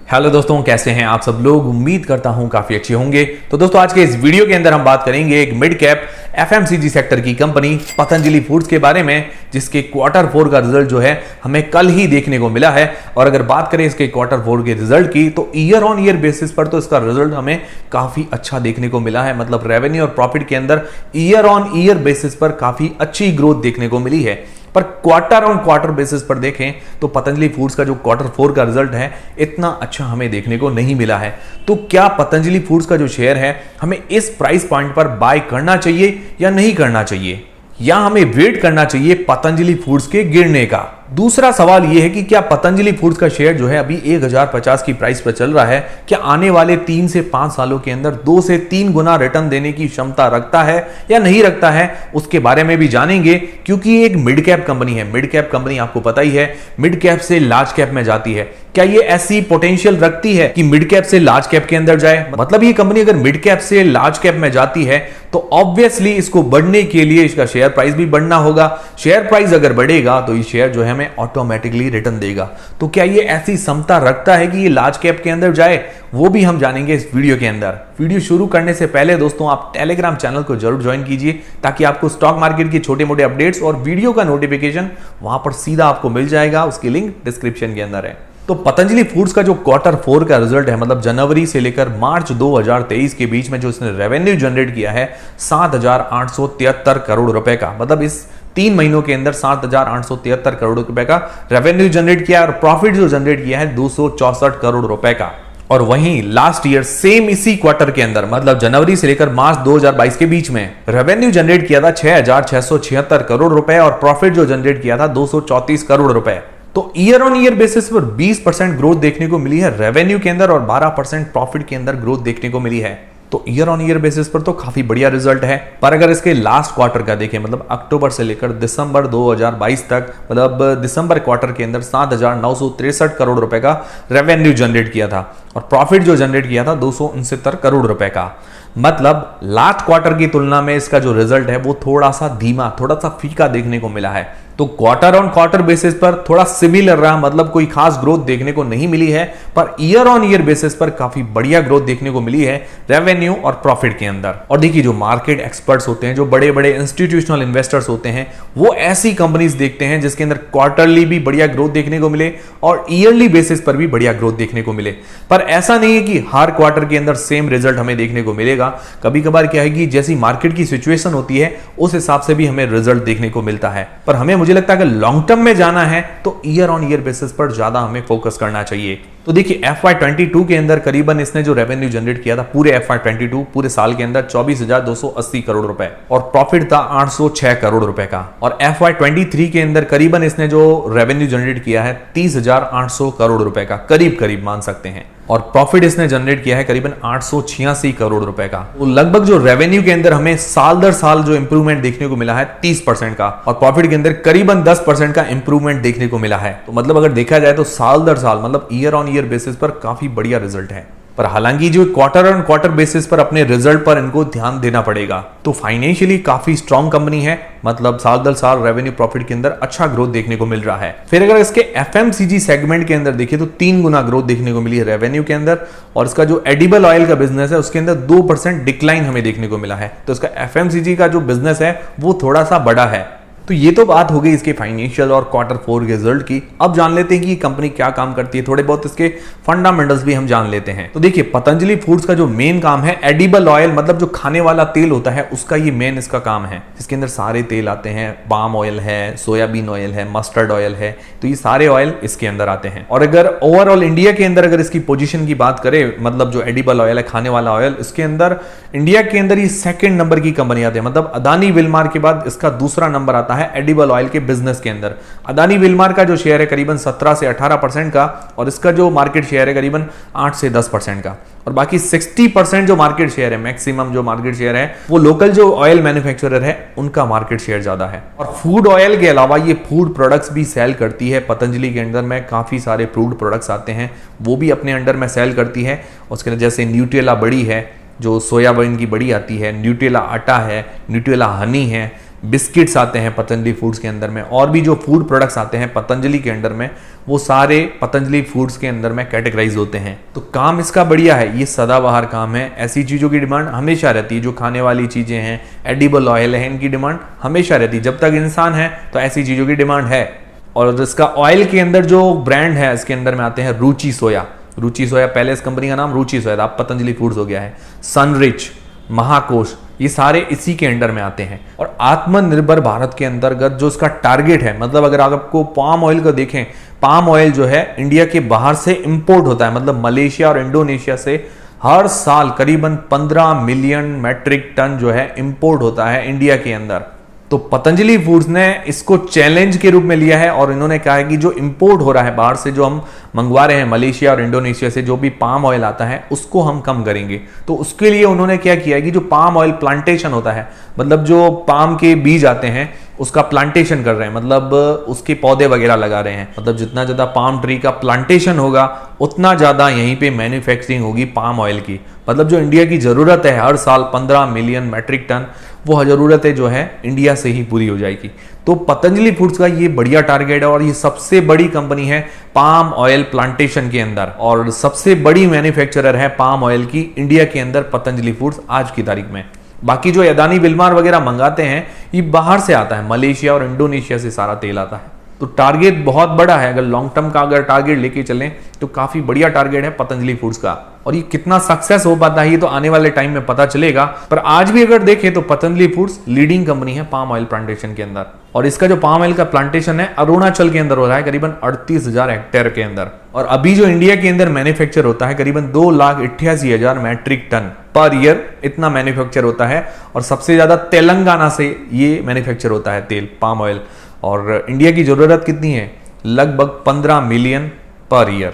Hello दोस्तों, कैसे हैं आप सब लोग। उम्मीद करता हूं काफी अच्छे होंगे। तो दोस्तों आज के इस वीडियो के अंदर हम बात करेंगे एक मिड कैप एफएमसीजी सेक्टर की कंपनी पतंजलि फूड्स के बारे में, जिसके क्वार्टर 4 का रिजल्ट जो है हमें कल ही देखने को मिला है। और अगर बात करें इसके क्वार्टर 4 के रिजल्ट की, तो ईयर ऑन ईयर बेसिस पर तो इसका रिजल्ट हमें काफी अच्छा देखने को मिला है। मतलब रेवेन्यू और प्रॉफिट के अंदर ईयर ऑन ईयर बेसिस पर काफी अच्छी ग्रोथ देखने को मिली है। पर क्वार्टर ऑन क्वार्टर बेसिस पर देखें तो पतंजलि फूड्स का जो क्वार्टर 4 का रिजल्ट है इतना अच्छा हमें देखने को नहीं मिला है। तो क्या पतंजलि फूड्स का जो शेयर है हमें इस प्राइस पॉइंट पर बाय करना चाहिए या नहीं करना चाहिए, या हमें वेट करना चाहिए पतंजलि फूड्स के गिरने का। दूसरा सवाल यह है कि क्या पतंजलि फूड्स का शेयर जो है अभी 1050 की प्राइस पर चल रहा है, क्या आने वाले 3 से 5 सालों के अंदर 2 से 3 गुना रिटर्न देने की क्षमता रखता है या नहीं रखता है, उसके बारे में भी जानेंगे। क्योंकि ये एक मिड कैप कंपनी है। मिड कैप कंपनी आपको पता ही है मिड कैप से लार्ज कैप में जाती है। क्या ये ऐसी पोटेंशियल रखती है कि मिड कैप से लार्ज कैप के अंदर जाए? मतलब ये कंपनी अगर मिड कैप से लार्ज कैप में जाती है तो ऑब्वियसली इसको बढ़ने के लिए इसका शेयर प्राइस भी बढ़ना होगा। शेयर प्राइस अगर बढ़ेगा तो ये शेयर जो है हमें ऑटोमेटिकली रिटर्न देगा। तो क्या ये ऐसी क्षमता रखता है कि ये लार्ज कैप के अंदर जाए, वो भी हम जानेंगे इस वीडियो के अंदर। वीडियो शुरू करने से पहले दोस्तों आप टेलीग्राम चैनल को जरूर ज्वाइन कीजिए, ताकि आपको स्टॉक मार्केट की छोटे मोटे अपडेट्स और वीडियो का नोटिफिकेशन वहां पर सीधा आपको मिल जाएगा। उसकी लिंक डिस्क्रिप्शन के अंदर है। तो पतंजलि फूड्स का जो क्वार्टर 4 का रिजल्ट है, मतलब जनवरी से लेकर मार्च 2023 के बीच में जो इसने रेवेन्यू जनरेट किया है 7,873 करोड़ रुपए का। मतलब इस 3 महीनों के अंदर 7,873 करोड़ रुपए का रेवेन्यू जनरेट किया और प्रॉफिट जो जनरेट किया है 264 करोड़ रुपए का। और वहीं लास्ट ईयर सेम इसी क्वार्टर के अंदर, मतलब जनवरी से लेकर मार्च 2022 के बीच में रेवेन्यू जनरेट किया था 6,676 करोड़ रुपए और प्रॉफिट जो जनरेट किया था 234 करोड़ रुपए। तो ईयर ऑन ईयर बेसिस पर 20% ग्रोथ देखने को मिली है रेवेन्यू के अंदर और 12% प्रॉफिट के अंदर ग्रोथ देखने को मिली है। तो ईयर ऑन ईयर बेसिस पर तो काफी बढ़िया रिजल्ट है। पर अगर इसके लास्ट क्वार्टर का देखें, मतलब अक्टूबर से लेकर दिसंबर 2022 तक, मतलब दिसंबर क्वार्टर के अंदर 7,963 करोड़ रुपए का रेवेन्यू जनरेट किया था और प्रॉफिट जो जनरेट किया था 269 करोड़ रुपए का। मतलब लास्ट क्वार्टर की तुलना में इसका जो रिजल्ट है वो थोड़ा सा धीमा, थोड़ा सा फीका देखने को मिला है। तो क्वार्टर ऑन क्वार्टर बेसिस पर थोड़ा सिमिलर रहा, मतलब कोई खास ग्रोथ देखने को नहीं मिली है। Per year on year basis पर काफी बढ़िया ग्रोथ देखने को मिली है रेवेन्यू और प्रॉफिट के अंदर। और देखिए जो मार्केट एक्सपर्ट्स होते हैं, जो बड़े बड़े इंस्टीट्यूशनल इन्वेस्टर्स होते हैं, वो ऐसी कंपनीज देखते हैं जिसके अंदर क्वार्टरली भी बढ़िया ग्रोथ देखने को मिले और ईयरली बेसिस पर भी बढ़िया ग्रोथ देखने को मिले। पर ऐसा नहीं है कि हर क्वार्टर के अंदर सेम रिजल्ट हमें देखने को मिलेगा। कभी कभार क्या है कि जैसी मार्केट की सिचुएशन होती है उस हिसाब से भी हमें रिजल्ट देखने को मिलता है। पर हमें मुझे लगता है अगर लॉन्ग टर्म में जाना है तो ईयर ऑन ईयर बेसिस पर ज्यादा हमें फोकस करना चाहिए। तो देखिए FY22 के अंदर करीबन इसने जो रेवेन्यू जनरेट किया था पूरे FY22 पूरे साल के अंदर 24,280 करोड़ रुपए और प्रॉफिट था 806 करोड़ रुपए का। और FY23 के अंदर करीबन इसने जो रेवेन्यू जनरेट किया है 30,800 करोड़ रुपए का, करीब करीब मान सकते हैं। और प्रॉफिट इसने जनरेट किया है करीबन 886 करोड़ रुपए का। तो लगभग जो रेवेन्यू के अंदर हमें साल दर साल जो इंप्रूवमेंट देखने को मिला है 30% का, और प्रॉफिट के अंदर करीबन 10% का इंप्रूवमेंट देखने को मिला है। तो मतलब अगर देखा जाए तो साल दर साल, मतलब ईयर ऑन ईयर बेसिस पर काफी बढ़िया रिजल्ट है। पर हालांकि जो क्वार्टर ऑन क्वार्टर बेसिस पर अपने रिजल्ट पर इनको ध्यान देना पड़ेगा। तो फाइनेंशियली काफी स्ट्रॉन्ग कंपनी है, मतलब साल दर साल रेवेन्यू प्रॉफिट के अंदर अच्छा ग्रोथ देखने को मिल रहा है। फिर अगर इसके एफएमसीजी सेगमेंट के अंदर देखिए तो 3 गुना ग्रोथ देखने को मिली है रेवेन्यू के अंदर, और इसका जो एडिबल ऑयल का बिजनेस है उसके अंदर 2% डिक्लाइन हमें देखने को मिला है। तो इसका एफएमसीजी का जो बिजनेस है वो थोड़ा सा बड़ा है। तो ये तो बात हो गई इसके फाइनेंशियल और क्वार्टर 4 के रिजल्ट की। अब जान लेते हैं कि ये कंपनी क्या काम करती है, थोड़े बहुत इसके फंडामेंटल्स भी हम जान लेते हैं। तो देखिए पतंजलि फूड्स का जो मेन काम है एडिबल ऑयल, मतलब जो खाने वाला तेल होता है उसका ये मेन इसका काम है। इसके अंदर सारे तेल आते हैं, पाम ऑयल है, सोयाबीन ऑयल है, मस्टर्ड ऑयल है, तो ये सारे ऑयल इसके अंदर आते हैं। और अगर ओवरऑल इंडिया के अंदर अगर इसकी पोजीशन की बात करें, मतलब जो एडिबल ऑयल है, खाने वाला ऑयल, इसके अंदर इंडिया के अंदर ये 2nd नंबर की कंपनी आती है। मतलब अदानी विलमार के बाद इसका दूसरा नंबर आता है एडिबल ऑयल के बिजनेस के अंदर। अदानी विलमार का जो शेयर है करीबन 17 से 18% का, और इसका जो मार्केट शेयर है करीबन 8 से 10% का। और बाकी 60% जो मार्केट शेयर है, मैक्सिमम जो मार्केट शेयर है, वो लोकल जो ऑयल मैन्युफैक्चरर है उनका मार्केट शेयर ज्यादा है। और फूड ऑयल के अलावा ये फूड प्रोडक्ट्स भी सेल करती है। पतंजलि के अंदर में काफी सारे फूड प्रोडक्ट्स आते हैं, वो भी अपने अंडर में सेल करती है। उसके अंदर जैसे न्यूट्रेला बड़ी है, जो सोयाबीन की बड़ी आती है, न्यूट्रेला आटा है, न्यूट्रेला हनी है, बिस्किट्स आते हैं पतंजलि फूड्स के अंदर में, और भी जो फूड प्रोडक्ट्स आते हैं पतंजलि के अंडर में, वो सारे पतंजलि फूड्स के अंदर में कैटेगराइज होते हैं। तो काम इसका बढ़िया है, ये सदाबहार काम है। ऐसी चीज़ों की डिमांड हमेशा रहती है, जो खाने वाली चीज़ें हैं, एडिबल ऑयल है, इनकी डिमांड हमेशा रहती है। जब तक इंसान है तो ऐसी चीज़ों की डिमांड है। और इसका ऑयल के अंदर जो ब्रांड है, इसके अंदर में आते हैं रुचि सोया। रुचि सोया पहले इस कंपनी का नाम रुचि सोया था, अब पतंजलि फूड्स हो गया है। सनरिच, महाकोश, ये सारे इसी के अंडर में आते हैं। और आत्मनिर्भर भारत के अंतर्गत जो इसका टारगेट है, मतलब अगर आपको पाम ऑयल को देखें, पाम ऑयल जो है इंडिया के बाहर से इंपोर्ट होता है, मतलब मलेशिया और इंडोनेशिया से हर साल करीबन 15 मिलियन मैट्रिक टन जो है इंपोर्ट होता है इंडिया के अंदर। तो पतंजलि फूड्स ने इसको चैलेंज के रूप में लिया है और इन्होंने कहा है कि जो इंपोर्ट हो रहा है बाहर से, जो हम मंगवा रहे हैं मलेशिया और इंडोनेशिया से, जो भी पाम ऑयल आता है उसको हम कम करेंगे। तो उसके लिए उन्होंने क्या किया है कि जो पाम ऑयल प्लांटेशन होता है, मतलब जो पाम के बीज आते हैं उसका प्लांटेशन कर रहे हैं, मतलब उसके पौधे वगैरह लगा रहे हैं। मतलब जितना ज्यादा पाम ट्री का प्लांटेशन होगा उतना ज्यादा यहीं पे मैन्युफैक्चरिंग होगी पाम ऑयल की। मतलब जो इंडिया की जरूरत है हर साल 15 मिलियन मैट्रिक टन, वो जरूरत है जो है इंडिया से ही पूरी हो जाएगी। तो पतंजलि फूड्स का ये बढ़िया टारगेट है और ये सबसे बड़ी कंपनी है पाम ऑयल प्लांटेशन के अंदर, और सबसे बड़ी मैन्युफैक्चरर है पाम ऑयल की इंडिया के अंदर पतंजलि फूड्स आज की तारीख में। बाकी जो अदानी विल्मार वगैरह मंगाते हैं ये बाहर से आता है, मलेशिया और इंडोनेशिया से सारा तेल आता है। तो टारगेट बहुत बड़ा है, अगर लॉन्ग टर्म का अगर टारगेट लेके चलें तो काफी बढ़िया टारगेट है पतंजलि फूड्स का। और ये कितना सक्सेस हो पाता है ये तो आने वाले टाइम में पता चलेगा, पर आज भी अगर देखें तो पतंजलि फूड्स लीडिंग कंपनी है पाम ऑयल प्लांटेशन के अंदर। और इसका जो पाम ऑयल का प्लांटेशन है अरुणाचल के अंदर हो रहा है, करीबन 38,000 हेक्टेयर के अंदर। और अभी जो इंडिया के अंदर मैन्युफैक्चर होता है करीबन 2,88,000 मैट्रिक टन पर ईयर, इतना मैन्युफैक्चर होता है। और सबसे ज्यादा तेलंगाना से ये मैन्युफैक्चर होता है तेल, पाम ऑयल। और इंडिया की जरूरत कितनी है? लगभग 15 मिलियन पर ईयर।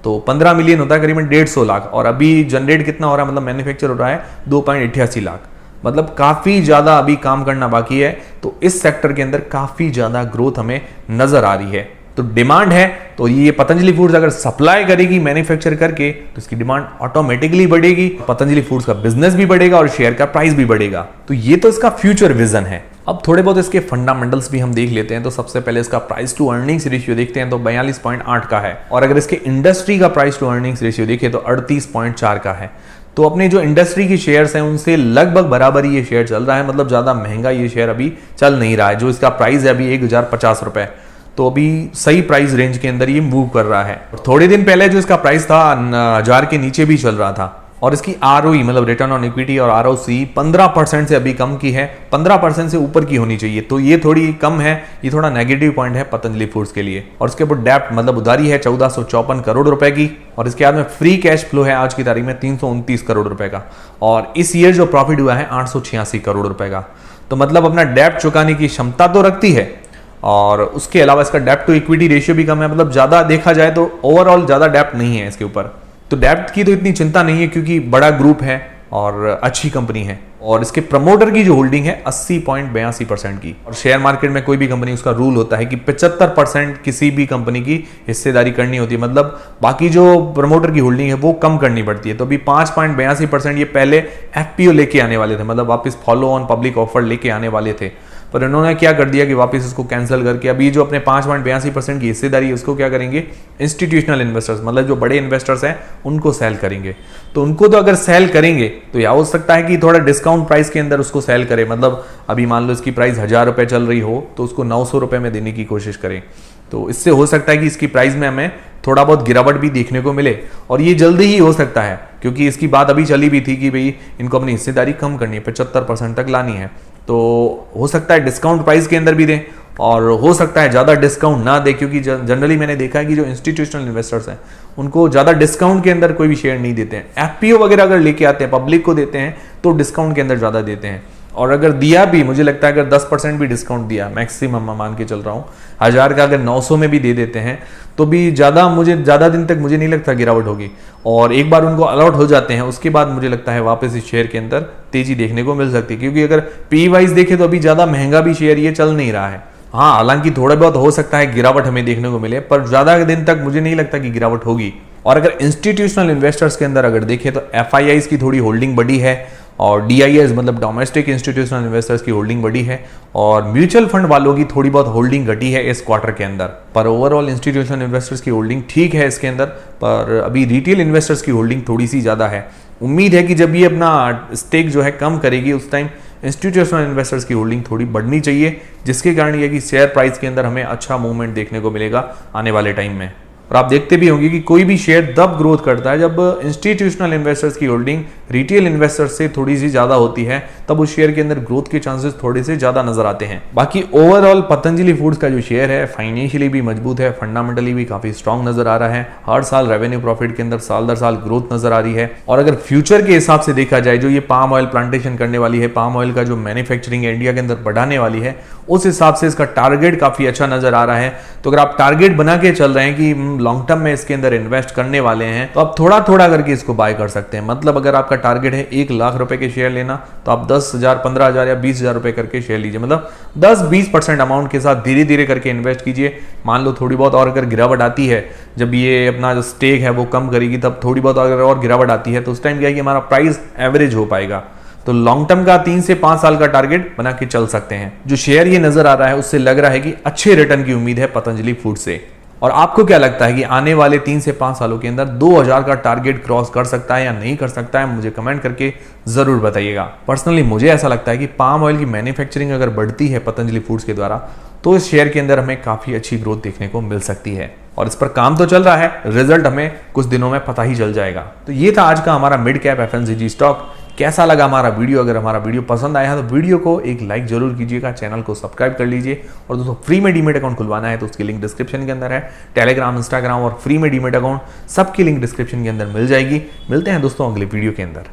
तो 15 मिलियन होता है करीबन 150 लाख, और अभी जनरेट कितना हो रहा है, मतलब मैन्युफैक्चर हो रहा है 2.88 लाख। मतलब काफी ज्यादा अभी काम करना बाकी है। तो इस सेक्टर के अंदर काफी ज्यादा ग्रोथ हमें नजर आ रही है। तो डिमांड है, तो ये पतंजलि फूड्स अगर सप्लाई करेगी मैन्युफैक्चर करके तो इसकी डिमांड ऑटोमेटिकली बढ़ेगी, पतंजलि फूड्स का बिजनेस भी बढ़ेगा और शेयर का प्राइस भी बढ़ेगा। तो ये तो इसका फ्यूचर विजन है। अब थोड़े बहुत इसके फंडामेंटल्स भी हम देख लेते हैं। तो सबसे पहले इसका प्राइस टू अर्निंग्स रेशियो देखते हैं तो 42.8 का है, और अगर इसके इंडस्ट्री का प्राइस टू अर्निंग्स रेशियो देखें तो 38.4 का है। तो अपने जो इंडस्ट्री की शेयर्स हैं उनसे लगभग बराबर ही ये शेयर चल रहा है, मतलब ज्यादा महंगा ये शेयर अभी चल नहीं रहा है। जो इसका प्राइस है अभी 1050 रुपए, तो अभी सही प्राइस रेंज के अंदर ये मूव कर रहा है। और थोड़े दिन पहले जो इसका प्राइस था 1000 के नीचे भी चल रहा था। और इसकी ROE मतलब रिटर्न ऑन इक्विटी और ROC 15% से अभी कम की है, 15% से ऊपर की होनी चाहिए। तो ये थोड़ी कम है, ये थोड़ा नेगेटिव पॉइंट है पतंजलि फूड्स के लिए। और इसके ऊपर डेप्ट मतलब उधारी है 1454 करोड़ रुपए की, और इसके बाद में फ्री कैश फ्लो है आज की तारीख में 329 करोड़ रुपए का। और इस ईयर जो प्रॉफिट हुआ है 886 करोड़ रुपए का। तो मतलब अपना डेप्ट चुकाने की क्षमता तो रखती है, और उसके अलावा इसका डेप्ट टू इक्विटी रेशियो भी कम है, मतलब ज्यादा देखा जाए तो ओवरऑल ज्यादा डेप्ट नहीं है इसके ऊपर। तो डेप्ट की तो इतनी चिंता नहीं है क्योंकि बड़ा ग्रुप है और अच्छी कंपनी है। और इसके प्रमोटर की जो होल्डिंग है 80.82% की। और शेयर मार्केट में कोई भी कंपनी, उसका रूल होता है कि 75% किसी भी कंपनी की हिस्सेदारी करनी होती है, मतलब बाकी जो प्रमोटर की होल्डिंग है वो कम करनी पड़ती है। तो अभी 5.82% ये पहले FPO लेके आने वाले थे, मतलब वापस फॉलो ऑन पब्लिक ऑफर लेके आने वाले थे, पर इन्होंने क्या कर दिया कि वापस इसको कैंसिल करके अभी जो अपने 5.82% की हिस्सेदारी है उसको क्या करेंगे, इंस्टीट्यूशनल इन्वेस्टर्स मतलब जो बड़े इन्वेस्टर्स हैं उनको सेल करेंगे। तो उनको तो अगर सेल करेंगे तो यह हो सकता है कि थोड़ा डिस्काउंट प्राइस के अंदर उसको सेल करें, मतलब अभी मान लो इसकी प्राइस 1000 रुपए चल रही हो तो उसको 900 रुपए में देने की कोशिश करें। तो इससे हो सकता है कि इसकी प्राइस में हमें थोड़ा बहुत गिरावट भी देखने को मिले, और ये जल्दी ही हो सकता है क्योंकि इसकी बात अभी चली भी थी कि भाई इनको अपनी हिस्सेदारी कम करनी है, 75% तक लानी है। तो हो सकता है डिस्काउंट प्राइस के अंदर भी दें, और हो सकता है ज़्यादा डिस्काउंट ना दे, क्योंकि जनरली मैंने देखा है कि जो इंस्टीट्यूशनल इन्वेस्टर्स हैं उनको ज़्यादा डिस्काउंट के अंदर कोई भी शेयर नहीं देते हैं। FPO वगैरह अगर लेके आते हैं पब्लिक को देते हैं तो डिस्काउंट के अंदर ज़्यादा देते हैं। और अगर दिया भी, मुझे लगता है अगर 10% भी डिस्काउंट दिया मैक्सिमम मैं मान के चल रहा हूँ, 1000 का अगर 900 में भी दे देते हैं तो भी ज़्यादा दिन तक मुझे नहीं लगता गिरावट होगी। और एक बार उनको अलॉट हो जाते हैं उसके बाद मुझे लगता है वापस इस शेयर के अंदर तेजी देखने को मिल सकती है, क्योंकि अगर P वाइज देखे तो अभी ज़्यादा महंगा भी शेयर ये चल नहीं रहा है। हाँ, हालांकि थोड़ा बहुत हो सकता है गिरावट हमें देखने को मिले, पर ज़्यादा दिन तक मुझे नहीं लगता कि गिरावट होगी। और अगर इंस्टीट्यूशनल इन्वेस्टर्स के अंदर अगर देखें तो FIIs की थोड़ी होल्डिंग बढ़ी है, और DIS मतलब डोमेस्टिक इंस्टीट्यूशनल इन्वेस्टर्स की होल्डिंग बढ़ी है और म्यूचुअल फंड वालों की थोड़ी बहुत होल्डिंग घटी है इस क्वार्टर के अंदर। पर ओवरऑल इंस्टीट्यूशनल इन्वेस्टर्स की होल्डिंग ठीक है इसके अंदर, पर अभी रिटेल इन्वेस्टर्स की होल्डिंग थोड़ी सी ज़्यादा है। उम्मीद है कि जब ये अपना स्टेक जो है कम करेगी उस टाइम इंस्टीट्यूशनल इन्वेस्टर्स की होल्डिंग थोड़ी बढ़नी चाहिए, जिसके कारण ये कि शेयर प्राइस के अंदर हमें अच्छा मूवमेंट देखने को मिलेगा आने वाले टाइम में। और आप देखते भी होंगे कि कोई भी शेयर तब ग्रोथ करता है जब इंस्टीट्यूशनल इन्वेस्टर्स की होल्डिंग रिटेल इन्वेस्टर्स से थोड़ी सी ज्यादा होती है, तब उस शेयर के अंदर ग्रोथ के चांसेस थोड़े से ज्यादा नजर आते हैं। बाकी ओवरऑल पतंजलि फूड्स का जो शेयर है फाइनेंशियली भी मजबूत है, फंडामेंटली भी काफी स्ट्रॉन्ग नजर आ रहा है। हर साल रेवेन्यू प्रॉफिट के अंदर साल दर साल ग्रोथ नजर आ रही है। और अगर फ्यूचर के हिसाब से देखा जाए, जो ये पाम ऑयल प्लांटेशन करने वाली है, पाम ऑयल का जो मैन्युफैक्चरिंग इंडिया के अंदर बढ़ाने वाली है, उस हिसाब से इसका टारगेट काफी अच्छा नजर आ रहा है। तो अगर आप टारगेट बना के चल रहे हैं कि लॉन्ग टर्म में इसके अंदर इन्वेस्ट करने वाले हैं, तो आप थोड़ा थोड़ा करके इसको बाय कर सकते हैं। मतलब अगर आपका टारगेट है 1 लाख रुपए के शेयर लेना, तो आप 10,000, 15,000 या 20,000 रुपए करके शेयर लीजिए। मतलब 10-20% अमाउंट के साथ धीरे धीरे करके इन्वेस्ट कीजिए। मान लो थोड़ी बहुत और अगर गिरावट आती है, जब ये अपना जो स्टेक है वो कम करेगी, तब थोड़ी बहुत अगर और गिरावट आती है, तो उस टाइम क्या है कि हमारा प्राइस एवरेज हो पाएगा। तो लॉन्ग टर्म का 3 से 5 साल का टारगेट बना के चल सकते हैं। जो शेयर ये नजर आ रहा है उससे लग रहा है कि अच्छे रिटर्न की उम्मीद है पतंजलि फूड से। और आपको क्या लगता है कि आने वाले 3 से 5 सालों के अंदर 2000 का टारगेट क्रॉस कर सकता है या नहीं कर सकता है? मुझे कमेंट करके जरूर बताइएगा। पर्सनली मुझे ऐसा लगता है कि पाम ऑयल की मैन्युफैक्चरिंग अगर बढ़ती है पतंजलि फूड्स के द्वारा, तो इस शेयर के अंदर हमें काफी अच्छी ग्रोथ देखने को मिल सकती है। और इस पर काम तो चल रहा है, रिजल्ट हमें कुछ दिनों में पता ही चल जाएगा। तो ये था आज का हमारा मिड कैप FMCG स्टॉक। कैसा लगा हमारा वीडियो? अगर हमारा वीडियो पसंद आया है तो वीडियो को एक लाइक जरूर कीजिएगा, चैनल को सब्सक्राइब कर लीजिए। और दोस्तों फ्री में डीमेट अकाउंट खुलवाना है तो उसकी लिंक डिस्क्रिप्शन के अंदर है। टेलीग्राम, इंस्टाग्राम और फ्री में डीमेट अकाउंट सबकी लिंक डिस्क्रिप्शन के अंदर मिल जाएगी। मिलते हैं दोस्तों अगले वीडियो के अंदर।